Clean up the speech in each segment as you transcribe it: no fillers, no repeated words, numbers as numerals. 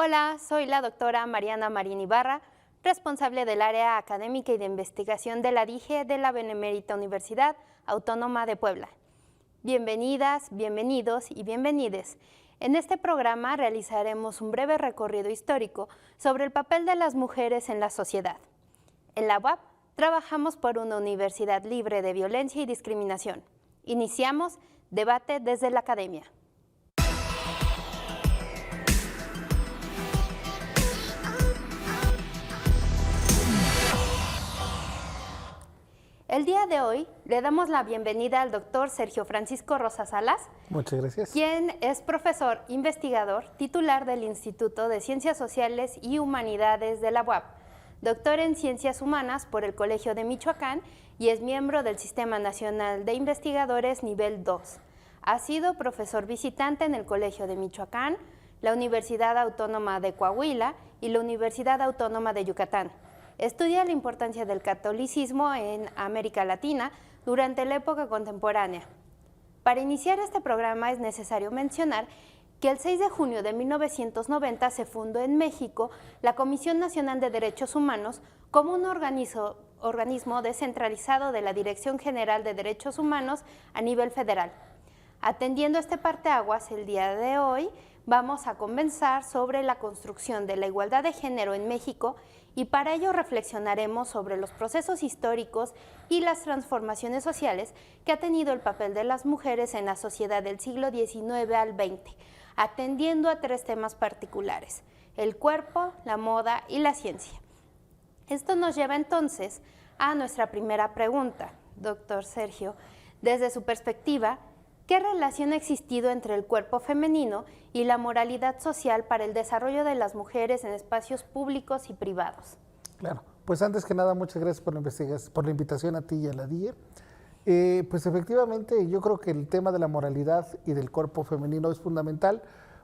Hola, soy la doctora Mariana Marín Ibarra, responsable del área académica y de investigación de la DIGE de la Benemérita Universidad Autónoma de Puebla. Bienvenidas, bienvenidos y bienvenides. En este programa realizaremos un breve recorrido histórico sobre el papel de las mujeres en la sociedad. En la UAP trabajamos por una universidad libre de violencia y discriminación. Iniciamos Debate desde la Academia. El día de hoy le damos la bienvenida al doctor Sergio Francisco Rosa Salas. Muchas gracias. Quien es profesor investigador titular del Instituto de Ciencias Sociales y Humanidades de la UAP, doctor en Ciencias Humanas por el Colegio de Michoacán y es miembro del Sistema Nacional de Investigadores Nivel 2. Ha sido profesor visitante en el Colegio de Michoacán, la Universidad Autónoma de Coahuila y la Universidad Autónoma de Yucatán. Estudia la importancia del catolicismo en América Latina durante la época contemporánea. Para iniciar este programa es necesario mencionar que el 6 de junio de 1990 se fundó en México la Comisión Nacional de Derechos Humanos como un organismo descentralizado de la Dirección General de Derechos Humanos a nivel federal. Atendiendo este parteaguas, el día de hoy vamos a conversar sobre la construcción de la igualdad de género en México y para ello reflexionaremos sobre los procesos históricos y las transformaciones sociales que ha tenido el papel de las mujeres en la sociedad del siglo XIX al XX, atendiendo a tres temas particulares: el cuerpo, la moda y la ciencia. Esto nos lleva entonces a nuestra primera pregunta, doctor Sergio. Desde su perspectiva, ¿qué relación ha existido entre el cuerpo femenino y la moralidad social para el desarrollo de las mujeres en espacios públicos y privados? Claro, pues antes que nada, muchas gracias por la invitación a ti y a la DIE. Pues efectivamente, yo creo que el tema de la moralidad y del cuerpo femenino es fundamental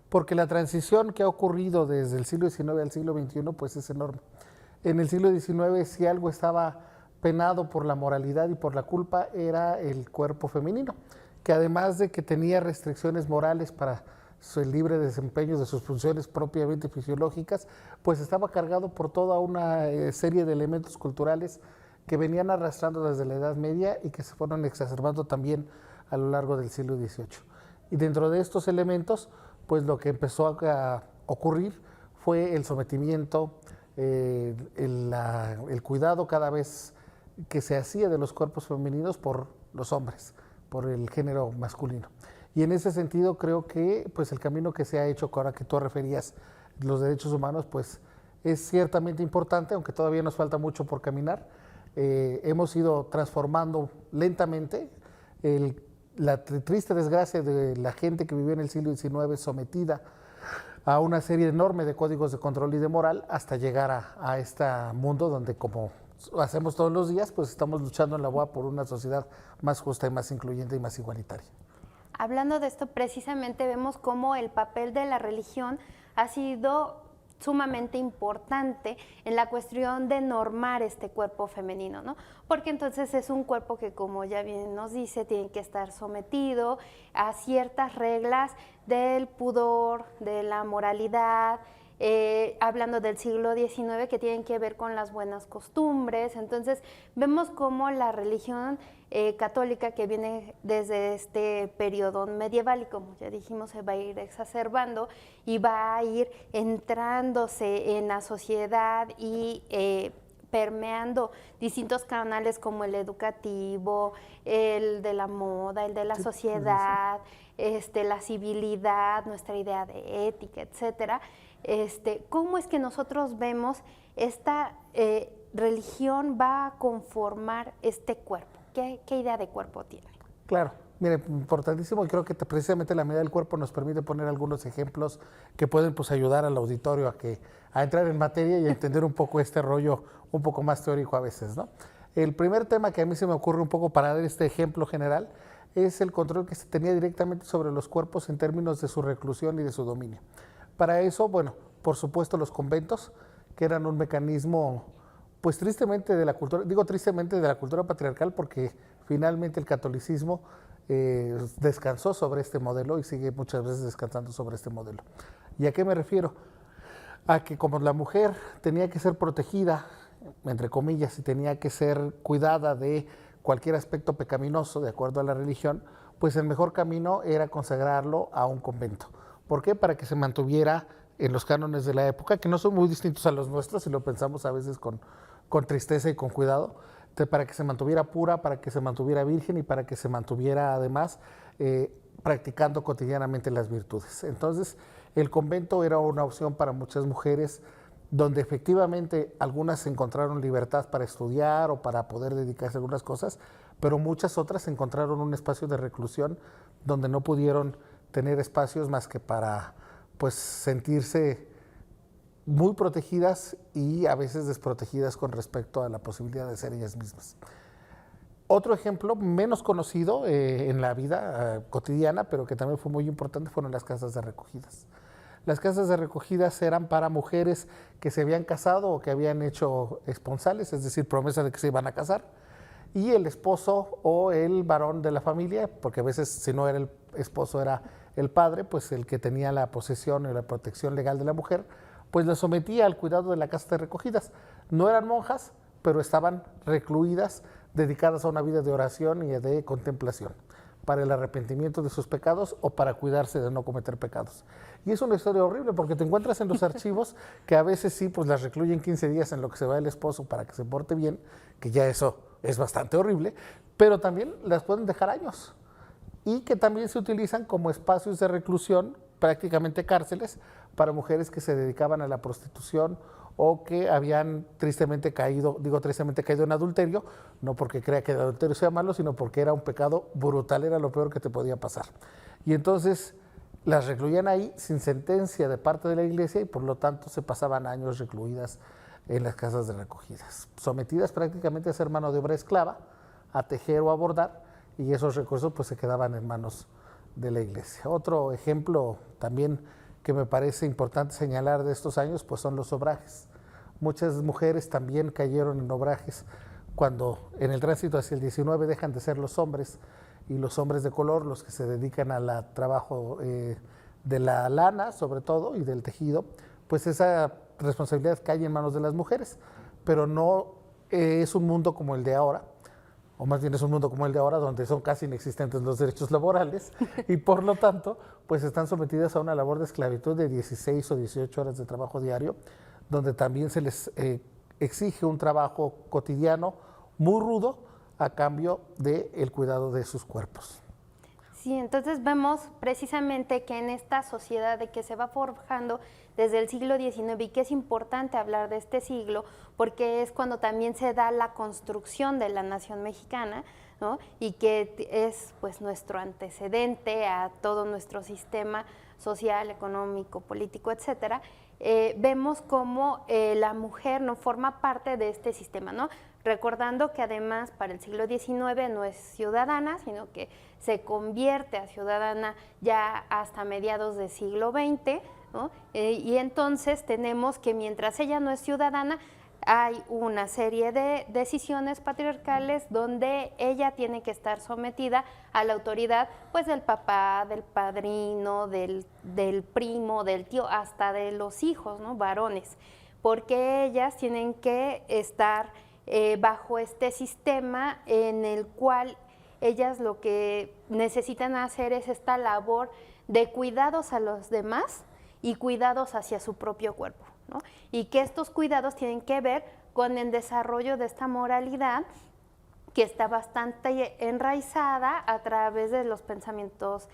porque la transición que ha ocurrido desde el siglo XIX al siglo XXI pues es enorme. En el siglo XIX, si algo estaba penado por la moralidad y por la culpa, era el cuerpo femenino, que además de que tenía restricciones morales para el libre desempeño de sus funciones propiamente fisiológicas, pues estaba cargado por toda una serie de elementos culturales que venían arrastrando desde la Edad Media y que se fueron exacerbando también a lo largo del siglo XVIII. Y dentro de estos elementos, pues lo que empezó a ocurrir fue el sometimiento, el cuidado cada vez que se hacía de los cuerpos femeninos por los hombres, por el género masculino. Y en ese sentido creo que pues el camino que se ha hecho, ahora que tú referías los derechos humanos, pues es ciertamente importante, aunque todavía nos falta mucho por caminar. Hemos ido transformando lentamente la triste desgracia de la gente que vivió en el siglo XIX sometida a una serie enorme de códigos de control y de moral hasta llegar a este mundo donde, como hacemos todos los días, pues estamos luchando en la UAP por una sociedad más justa y más incluyente y más igualitaria. Hablando de esto, precisamente vemos cómo el papel de la religión ha sido sumamente importante en la cuestión de normar este cuerpo femenino, ¿no? Porque entonces es un cuerpo que, como ya bien nos dice, tiene que estar sometido a ciertas reglas del pudor, de la moralidad, hablando del siglo XIX, que tienen que ver con las buenas costumbres. Entonces vemos cómo la religión católica, que viene desde este periodo medieval y, como ya dijimos, se va a ir exacerbando y va a ir entrándose en la sociedad y permeando distintos canales como el educativo, el de la moda, el de la sociedad, la civilidad, nuestra idea de ética, etcétera. ¿Cómo es que nosotros vemos esta religión va a conformar este cuerpo? ¿Qué idea de cuerpo tiene? Claro, mire, importantísimo, y creo que precisamente la medida del cuerpo nos permite poner algunos ejemplos que pueden pues ayudar al auditorio a entrar en materia y a entender un poco este rollo un poco más teórico a veces, ¿no? El primer tema que a mí se me ocurre un poco para dar este ejemplo general es el control que se tenía directamente sobre los cuerpos en términos de su reclusión y de su dominio. Para eso, bueno, por supuesto los conventos, que eran un mecanismo, pues tristemente de la cultura, digo tristemente de la cultura patriarcal, porque finalmente el catolicismo descansó sobre este modelo y sigue muchas veces descansando sobre este modelo. ¿Y a qué me refiero? a que como la mujer tenía que ser protegida, entre comillas, y tenía que ser cuidada de cualquier aspecto pecaminoso de acuerdo a la religión, pues el mejor camino era consagrarlo a un convento. ¿Por qué? Para que se mantuviera en los cánones de la época, que no son muy distintos a los nuestros, si lo pensamos a veces con tristeza y con cuidado, para que se mantuviera pura, para que se mantuviera virgen y para que se mantuviera además practicando cotidianamente las virtudes. Entonces, el convento era una opción para muchas mujeres, donde efectivamente algunas encontraron libertad para estudiar o para poder dedicarse a algunas cosas, pero muchas otras encontraron un espacio de reclusión donde no pudieron tener espacios más que para pues sentirse muy protegidas y a veces desprotegidas con respecto a la posibilidad de ser ellas mismas. Otro ejemplo menos conocido en la vida cotidiana, pero que también fue muy importante, fueron las casas de recogidas. Las casas de recogidas eran para mujeres que se habían casado o que habían hecho esponsales, es decir, promesa de que se iban a casar, y el esposo o el varón de la familia, porque a veces si no era el esposo era el padre, pues el que tenía la posesión y la protección legal de la mujer, pues la sometía al cuidado de la casa de recogidas. No eran monjas, pero estaban recluidas, dedicadas a una vida de oración y de contemplación, para el arrepentimiento de sus pecados o para cuidarse de no cometer pecados. Y es una historia horrible porque te encuentras en los archivos que a veces sí, pues las recluyen 15 días en lo que se va el esposo para que se porte bien, que ya eso es bastante horrible, pero también las pueden dejar años y que también se utilizan como espacios de reclusión, prácticamente cárceles, para mujeres que se dedicaban a la prostitución o que habían tristemente caído en adulterio, no porque crea que el adulterio sea malo, sino porque era un pecado brutal, era lo peor que te podía pasar. Y entonces las recluían ahí sin sentencia de parte de la iglesia y por lo tanto se pasaban años recluidas en las casas de recogidas, sometidas prácticamente a ser mano de obra esclava, a tejer o a bordar, y esos recursos pues se quedaban en manos de la iglesia. Otro ejemplo también que me parece importante señalar de estos años pues son los obrajes. Muchas mujeres también cayeron en obrajes cuando en el tránsito hacia el 19 dejan de ser los hombres y los hombres de color los que se dedican al trabajo de la lana sobre todo y del tejido, pues esa responsabilidad cae en manos de las mujeres, pero no es un mundo como el de ahora, o más bien es un mundo como el de ahora donde son casi inexistentes los derechos laborales y por lo tanto pues están sometidas a una labor de esclavitud de 16 o 18 horas de trabajo diario, donde también se les exige un trabajo cotidiano muy rudo a cambio del cuidado de sus cuerpos. Sí, entonces vemos precisamente que en esta sociedad de que se va forjando desde el siglo XIX y que es importante hablar de este siglo porque es cuando también se da la construcción de la nación mexicana, ¿no? Y que es pues nuestro antecedente a todo nuestro sistema social, económico, político, etcétera. Vemos cómo la mujer no forma parte de este sistema, ¿no? Recordando que además para el siglo XIX no es ciudadana, sino que se convierte a ciudadana ya hasta mediados del siglo XX, ¿no? Y entonces tenemos que mientras ella no es ciudadana, hay una serie de decisiones patriarcales donde ella tiene que estar sometida a la autoridad pues del papá, del padrino, del primo, del tío, hasta de los hijos, ¿no? Varones, porque ellas tienen que estar bajo este sistema en el cual ellas lo que necesitan hacer es esta labor de cuidados a los demás y cuidados hacia su propio cuerpo, ¿no? Y que estos cuidados tienen que ver con el desarrollo de esta moralidad que está bastante enraizada a través de los pensamientos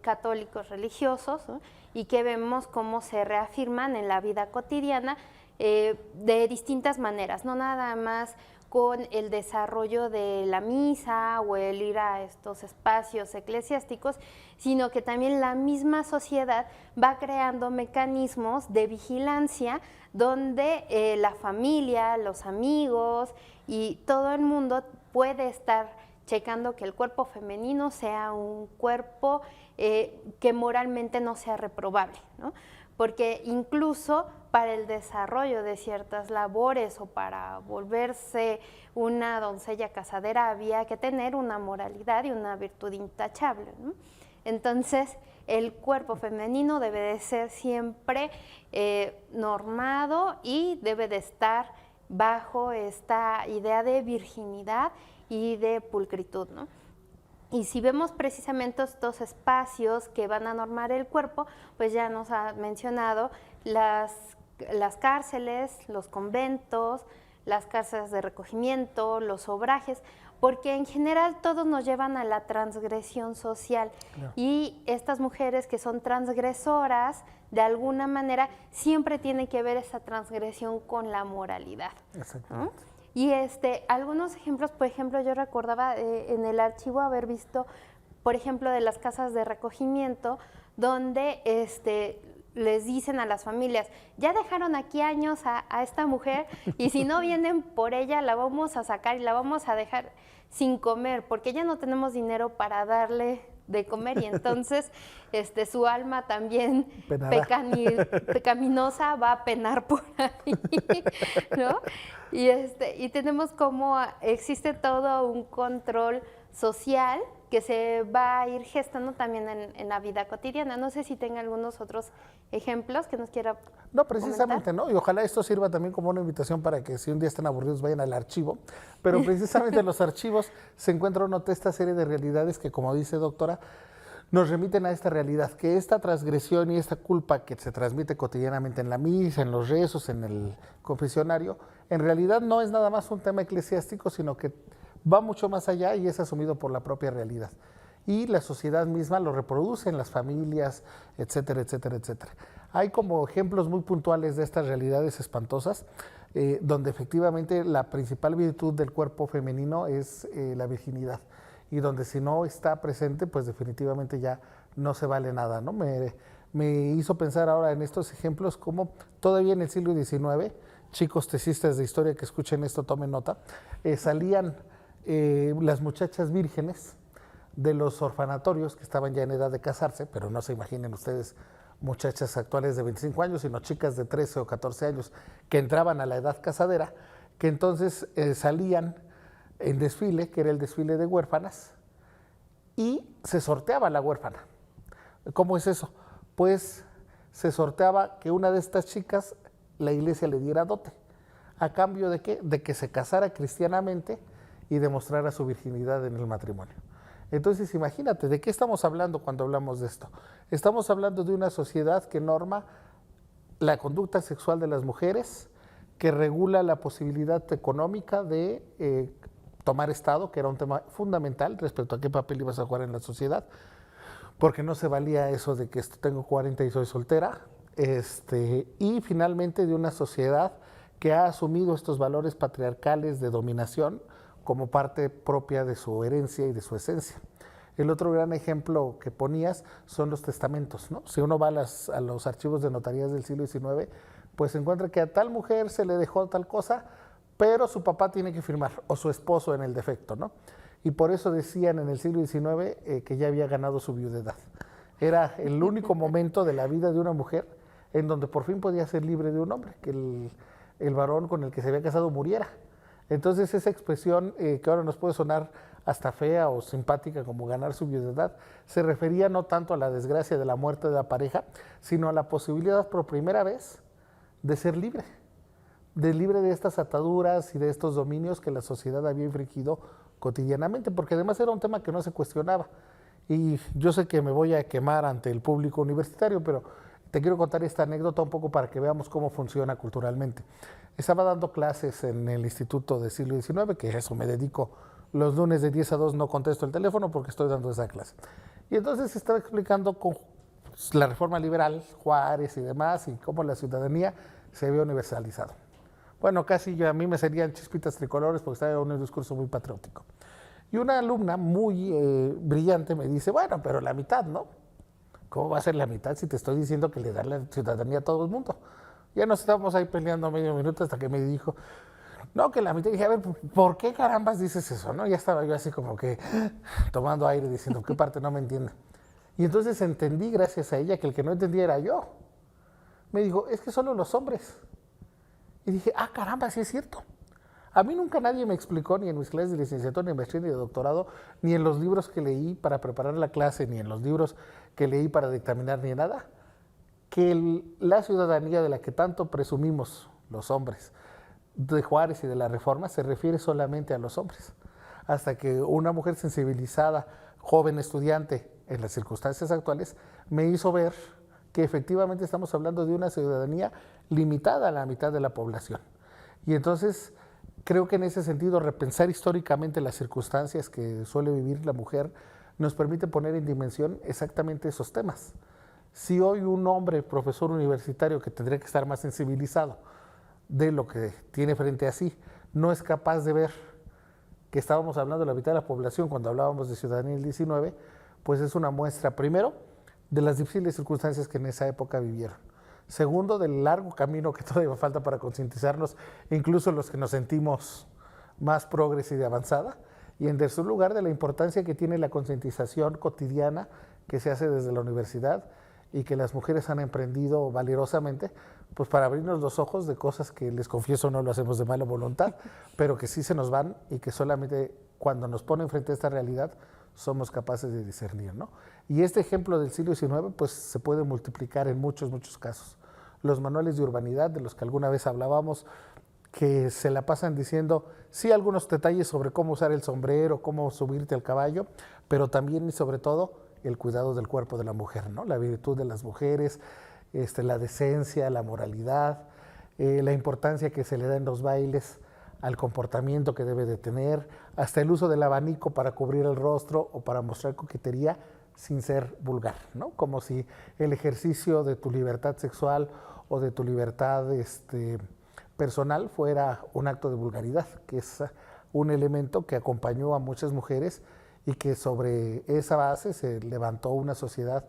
católicos religiosos, ¿no? Y que vemos cómo se reafirman en la vida cotidiana de distintas maneras, no nada más con el desarrollo de la misa o el ir a estos espacios eclesiásticos, sino que también la misma sociedad va creando mecanismos de vigilancia donde la familia, los amigos y todo el mundo puede estar checando que el cuerpo femenino sea un cuerpo que moralmente no sea reprobable, ¿no? Porque incluso para el desarrollo de ciertas labores o para volverse una doncella casadera había que tener una moralidad y una virtud intachable, ¿no? Entonces, el cuerpo femenino debe de ser siempre normado y debe de estar bajo esta idea de virginidad y de pulcritud, ¿no? Y si vemos precisamente estos espacios que van a normar el cuerpo, pues ya nos ha mencionado las cárceles, los conventos, las casas de recogimiento, los obrajes, porque en general todos nos llevan a la transgresión social. Claro. Y estas mujeres que son transgresoras, de alguna manera, siempre tiene que ver esa transgresión con la moralidad. Exactamente. ¿No? Y algunos ejemplos, por ejemplo, yo recordaba en el archivo haber visto, por ejemplo, de las casas de recogimiento, donde les dicen a las familias, ya dejaron aquí años a esta mujer y si no vienen por ella la vamos a sacar y la vamos a dejar sin comer, porque ya no tenemos dinero para darle de comer y entonces su alma también pecaminosa va a penar por ahí, ¿no? Y tenemos como existe todo un control social que se va a ir gestando también en la vida cotidiana. No sé si tenga algunos otros ejemplos que nos quiera No, precisamente, comentar. ¿No? Y ojalá esto sirva también como una invitación para que si un día están aburridos vayan al archivo. Pero precisamente en los archivos se encuentra una esta serie de realidades que, como dice doctora, nos remiten a esta realidad, que esta transgresión y esta culpa que se transmite cotidianamente en la misa, en los rezos, en el confesionario, en realidad no es nada más un tema eclesiástico, sino que va mucho más allá y es asumido por la propia realidad. Y la sociedad misma lo reproduce en las familias, etcétera, etcétera, etcétera. Hay como ejemplos muy puntuales de estas realidades espantosas, donde efectivamente la principal virtud del cuerpo femenino es la virginidad. Y donde si no está presente, pues definitivamente ya no se vale nada, ¿no? Me hizo pensar ahora en estos ejemplos como todavía en el siglo XIX, chicos tesistas de historia que escuchen esto, tomen nota, salían las muchachas vírgenes de los orfanatorios que estaban ya en edad de casarse, pero no se imaginen ustedes muchachas actuales de 25 años, sino chicas de 13 o 14 años que entraban a la edad casadera, que entonces salían en desfile, que era el desfile de huérfanas, y se sorteaba la huérfana. ¿Cómo es eso? Pues se sorteaba que una de estas chicas la iglesia le diera dote. ¿A cambio de qué? De que se casara cristianamente y demostrara su virginidad en el matrimonio. Entonces, imagínate, ¿de qué estamos hablando cuando hablamos de esto? Estamos hablando de una sociedad que norma la conducta sexual de las mujeres, que regula la posibilidad económica de tomar Estado, que era un tema fundamental respecto a qué papel ibas a jugar en la sociedad, porque no se valía eso de que tengo 40 y soy soltera, y finalmente de una sociedad que ha asumido estos valores patriarcales de dominación como parte propia de su herencia y de su esencia. El otro gran ejemplo que ponías son los testamentos, ¿no? Si uno va a los archivos de notarías del siglo XIX, pues se encuentra que a tal mujer se le dejó tal cosa, pero su papá tiene que firmar, o su esposo en el defecto, ¿no? Y por eso decían en el siglo XIX que ya había ganado su viudedad. Era el único momento de la vida de una mujer en donde por fin podía ser libre de un hombre, que el varón con el que se había casado muriera. Entonces esa expresión que ahora nos puede sonar hasta fea o simpática como ganar su viudedad, se refería no tanto a la desgracia de la muerte de la pareja, sino a la posibilidad por primera vez de ser libre de estas ataduras y de estos dominios que la sociedad había infringido cotidianamente, porque además era un tema que no se cuestionaba. Y yo sé que me voy a quemar ante el público universitario, pero te quiero contar esta anécdota un poco para que veamos cómo funciona culturalmente. Estaba dando clases en el Instituto del siglo XIX, que a eso me dedico los lunes de 10 a 2, no contesto el teléfono porque estoy dando esa clase. Y entonces estaba explicando con la reforma liberal, Juárez y demás, y cómo la ciudadanía se había universalizado. Bueno, casi a mí me salían chispitas tricolores porque estaba en un discurso muy patriótico. Y una alumna muy brillante me dice, bueno, pero la mitad, ¿no? ¿Cómo va a ser la mitad si te estoy diciendo que le da la ciudadanía a todo el mundo? Ya nos estábamos ahí peleando medio minuto hasta que me dijo, no, que la mitad. Y dije, a ver, ¿por qué carambas dices eso? ¿No? Ya estaba yo así como que tomando aire diciendo, ¿qué parte no me entiende? Y entonces entendí, gracias a ella, que el que no entendía era yo. Me dijo, es que solo los hombres. Y dije, ah, caramba, sí es cierto. A mí nunca nadie me explicó, ni en mis clases de licenciatura, ni de maestría, ni de doctorado, ni en los libros que leí para preparar la clase, ni en los libros que leí para dictaminar, ni nada, que la ciudadanía de la que tanto presumimos los hombres, de Juárez y de la Reforma, se refiere solamente a los hombres. Hasta que una mujer sensibilizada, joven estudiante, en las circunstancias actuales, me hizo ver que efectivamente estamos hablando de una ciudadanía limitada a la mitad de la población. Y entonces creo que en ese sentido repensar históricamente las circunstancias que suele vivir la mujer nos permite poner en dimensión exactamente esos temas. Si hoy un hombre, profesor universitario, que tendría que estar más sensibilizado de lo que tiene frente a sí, no es capaz de ver que estábamos hablando de la mitad de la población cuando hablábamos de ciudadanía del 19, pues es una muestra, primero, de las difíciles circunstancias que en esa época vivieron. Segundo, del largo camino que todavía falta para concientizarnos, incluso los que nos sentimos más progres y de avanzada. Y en tercer lugar, de la importancia que tiene la concientización cotidiana que se hace desde la universidad y que las mujeres han emprendido valerosamente, pues para abrirnos los ojos de cosas que, les confieso, no lo hacemos de mala voluntad, pero que sí se nos van y que solamente cuando nos ponen frente a esta realidad somos capaces de discernir, ¿no? Y este ejemplo del siglo XIX pues se puede multiplicar en muchos casos. Los manuales de urbanidad de los que alguna vez hablábamos, que se la pasan diciendo, sí, algunos detalles sobre cómo usar el sombrero, cómo subirte al caballo, pero también y sobre todo el cuidado del cuerpo de la mujer, ¿no? La virtud de las mujeres, la decencia, la moralidad, la importancia que se le da en los bailes al comportamiento que debe de tener, hasta el uso del abanico para cubrir el rostro o para mostrar coquetería sin ser vulgar, ¿no? Como si el ejercicio de tu libertad sexual o de tu libertad personal fuera un acto de vulgaridad, que es un elemento que acompañó a muchas mujeres y que sobre esa base se levantó una sociedad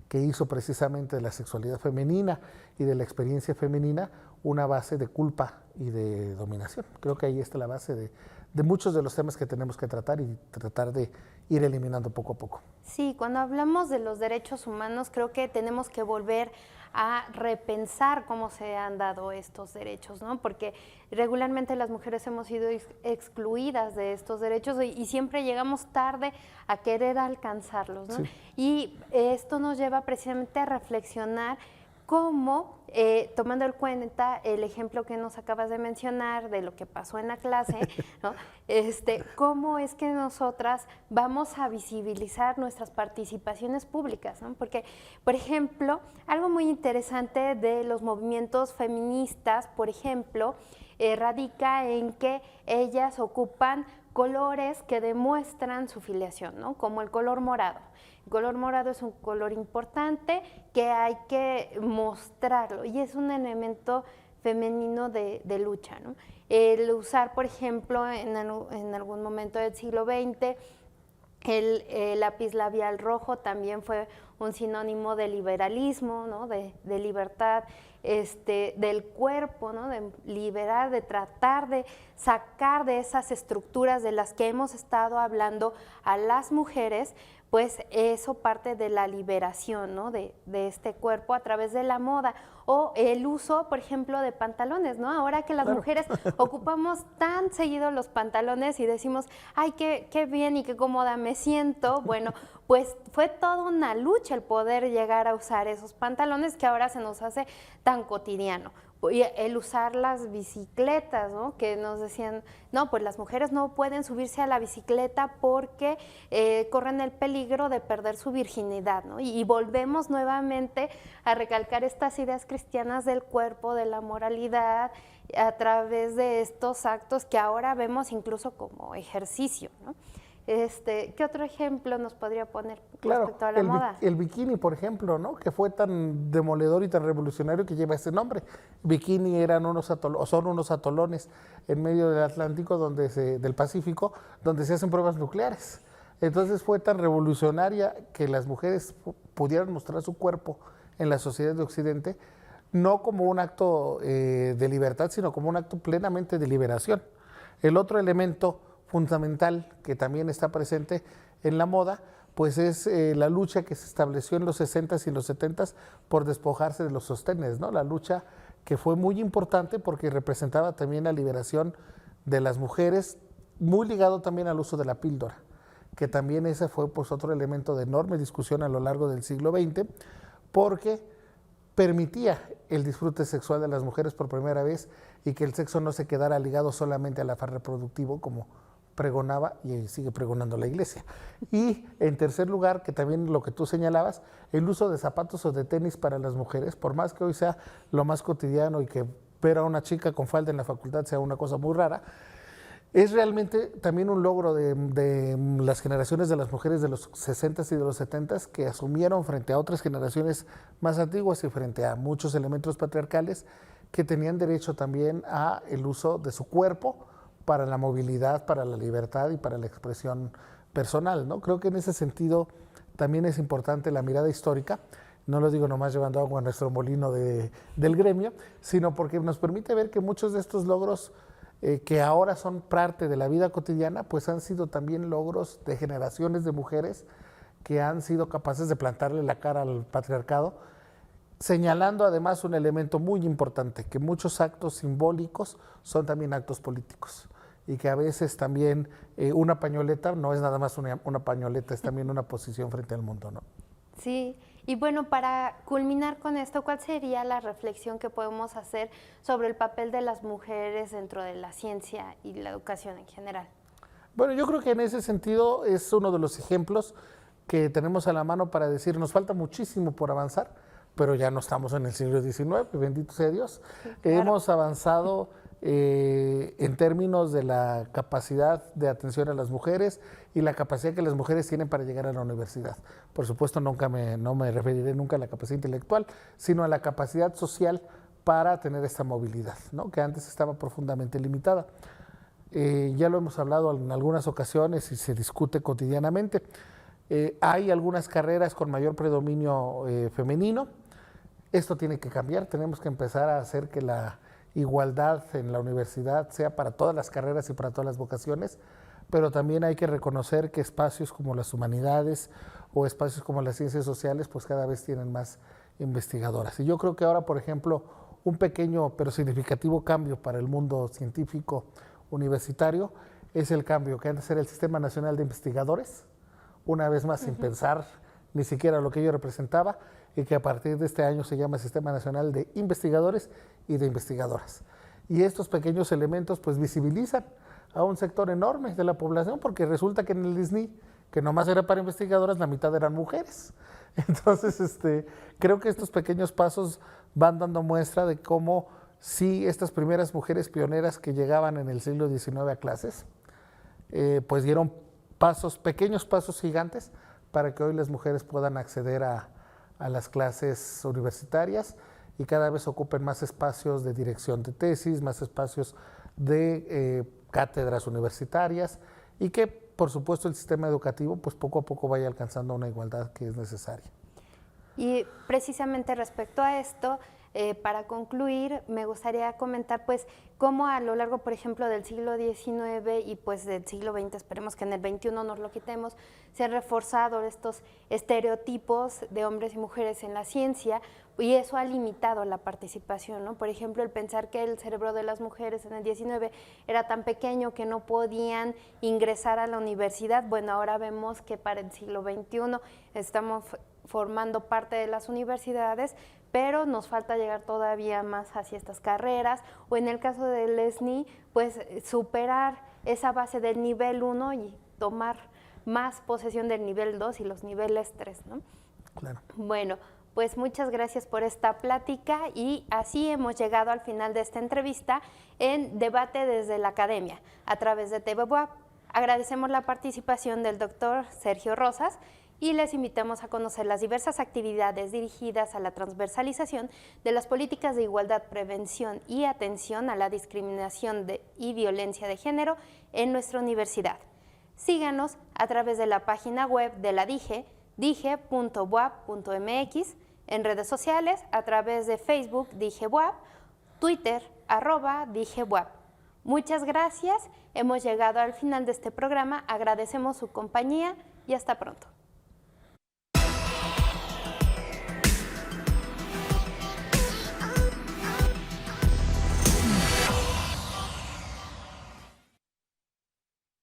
que hizo precisamente de la sexualidad femenina y de la experiencia femenina una base de culpa y de dominación. Creo que ahí está la base de muchos de los temas que tenemos que tratar y tratar de ir eliminando poco a poco. Sí, cuando hablamos de los derechos humanos, creo que tenemos que volver a repensar cómo se han dado estos derechos, ¿no? Porque regularmente las mujeres hemos sido excluidas de estos derechos y siempre llegamos tarde a querer alcanzarlos, ¿no? Sí. Y esto nos lleva precisamente a reflexionar cómo, tomando en cuenta el ejemplo que nos acabas de mencionar de lo que pasó en la clase, ¿no? Cómo es que nosotras vamos a visibilizar nuestras participaciones públicas, ¿no? Porque, por ejemplo, algo muy interesante de los movimientos feministas, por ejemplo, radica en que ellas ocupan colores que demuestran su filiación, ¿no? Como el color morado. El color morado es un color importante que hay que mostrarlo y es un elemento femenino de lucha, ¿no? El usar, por ejemplo, en algún momento del siglo XX, el lápiz labial rojo también fue un sinónimo de liberalismo, ¿no? de libertad del cuerpo, ¿no? De liberar, de tratar de sacar de esas estructuras de las que hemos estado hablando a las mujeres, pues eso parte de la liberación, ¿no? de este cuerpo a través de la moda. O el uso, por ejemplo, de pantalones, ¿no? Ahora que las mujeres ocupamos tan seguido los pantalones y decimos, ay, qué bien y qué cómoda me siento, bueno, pues fue toda una lucha el poder llegar a usar esos pantalones que ahora se nos hace tan cotidiano. Y el usar las bicicletas, ¿no? Que nos decían, no, pues las mujeres no pueden subirse a la bicicleta porque corren el peligro de perder su virginidad, ¿no? Y volvemos nuevamente a recalcar estas ideas cristianas del cuerpo, de la moralidad, a través de estos actos que ahora vemos incluso como ejercicio, ¿no? ¿Qué otro ejemplo nos podría poner respecto a la moda? El bikini, por ejemplo, ¿no? Que fue tan demoledor y tan revolucionario que lleva ese nombre. Bikini son unos atolones en medio del Atlántico, del Pacífico, donde se hacen pruebas nucleares. Entonces fue tan revolucionaria que las mujeres pudieran mostrar su cuerpo en la sociedad de Occidente, no como un acto de libertad, sino como un acto plenamente de liberación. El otro elemento fundamental que también está presente en la moda, pues es la lucha que se estableció en los 60s y los 70s por despojarse de los sostenes, ¿no? La lucha que fue muy importante porque representaba también la liberación de las mujeres, muy ligado también al uso de la píldora, que también ese fue pues otro elemento de enorme discusión a lo largo del siglo XX, porque permitía el disfrute sexual de las mujeres por primera vez y que el sexo no se quedara ligado solamente al afán reproductivo como pregonaba y sigue pregonando la iglesia. Y en tercer lugar, que también lo que tú señalabas, el uso de zapatos o de tenis para las mujeres, por más que hoy sea lo más cotidiano y que ver a una chica con falda en la facultad sea una cosa muy rara, es realmente también un logro de las generaciones de las mujeres de los 60s y de los 70s que asumieron frente a otras generaciones más antiguas y frente a muchos elementos patriarcales que tenían derecho también a el uso de su cuerpo para la movilidad, para la libertad y para la expresión personal, ¿no? Creo que en ese sentido también es importante la mirada histórica, no lo digo nomás llevando agua a nuestro molino del gremio, sino porque nos permite ver que muchos de estos logros que ahora son parte de la vida cotidiana, pues han sido también logros de generaciones de mujeres que han sido capaces de plantarle la cara al patriarcado, señalando además un elemento muy importante, que muchos actos simbólicos son también actos políticos y que a veces también una pañoleta no es nada más una pañoleta, es también una posición frente al mundo, ¿no? Sí, y bueno, para culminar con esto, ¿cuál sería la reflexión que podemos hacer sobre el papel de las mujeres dentro de la ciencia y la educación en general? Bueno, yo creo que en ese sentido es uno de los ejemplos que tenemos a la mano para decir, nos falta muchísimo por avanzar, pero ya no estamos en el siglo XIX, bendito sea Dios. Sí, claro. Hemos avanzado en términos de la capacidad de atención a las mujeres y la capacidad que las mujeres tienen para llegar a la universidad. Por supuesto, no me referiré nunca a la capacidad intelectual, sino a la capacidad social para tener esta movilidad, ¿no? Que antes estaba profundamente limitada. Ya lo hemos hablado en algunas ocasiones y se discute cotidianamente. Hay algunas carreras con mayor predominio femenino. Esto tiene que cambiar, tenemos que empezar a hacer que la igualdad en la universidad sea para todas las carreras y para todas las vocaciones, pero también hay que reconocer que espacios como las humanidades o espacios como las ciencias sociales pues cada vez tienen más investigadoras. Y yo creo que ahora, por ejemplo, un pequeño pero significativo cambio para el mundo científico universitario es el cambio que antes era el Sistema Nacional de Investigadores, una vez más sin pensar ni siquiera lo que ello representaba, y que a partir de este año se llama Sistema Nacional de Investigadores y de Investigadoras. Y estos pequeños elementos pues visibilizan a un sector enorme de la población, porque resulta que en el ISNI, que nomás era para investigadoras, la mitad eran mujeres. Entonces, creo que estos pequeños pasos van dando muestra de cómo sí estas primeras mujeres pioneras que llegaban en el siglo XIX a clases, pues dieron pequeños pasos gigantes para que hoy las mujeres puedan acceder a las clases universitarias y cada vez ocupen más espacios de dirección de tesis, más espacios de cátedras universitarias y que, por supuesto, el sistema educativo pues poco a poco vaya alcanzando una igualdad que es necesaria. Y precisamente respecto a esto, para concluir, me gustaría comentar pues cómo a lo largo, por ejemplo, del siglo XIX y pues del siglo XX, esperemos que en el XXI nos lo quitemos, se han reforzado estos estereotipos de hombres y mujeres en la ciencia y eso ha limitado la participación, ¿no? Por ejemplo, el pensar que el cerebro de las mujeres en el XIX era tan pequeño que no podían ingresar a la universidad. Bueno, ahora vemos que para el siglo XXI estamos formando parte de las universidades, pero nos falta llegar todavía más hacia estas carreras, o en el caso del ESNI, pues superar esa base del nivel 1 y tomar más posesión del nivel 2 y los niveles 3, ¿no? Claro. Bueno, pues muchas gracias por esta plática y así hemos llegado al final de esta entrevista en Debate desde la Academia, a través de TV WAP. Agradecemos la participación del doctor Sergio Rosas y les invitamos a conocer las diversas actividades dirigidas a la transversalización de las políticas de igualdad, prevención y atención a la discriminación y violencia de género en nuestra universidad. Síganos a través de la página web de la DIGE, dige.buap.mx, en redes sociales a través de Facebook DIGEBUAP, Twitter @DIGEBUAP. Muchas gracias, hemos llegado al final de este programa, agradecemos su compañía y hasta pronto.